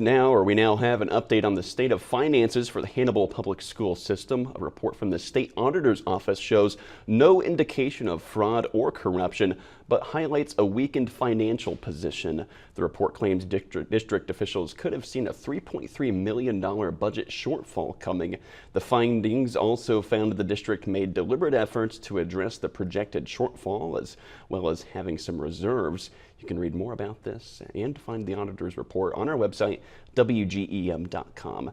We now have an update on the state of finances for the Hannibal public school system. A report from the State Auditor's office shows no indication of fraud or corruption, but highlights a weakened financial position. The report claims district officials could have seen a $3.3 million budget shortfall coming. The findings also found the district made deliberate efforts to address the projected shortfall, as well as having some reserves. You can read more about this and find the auditor's report on our website, WGEM.com.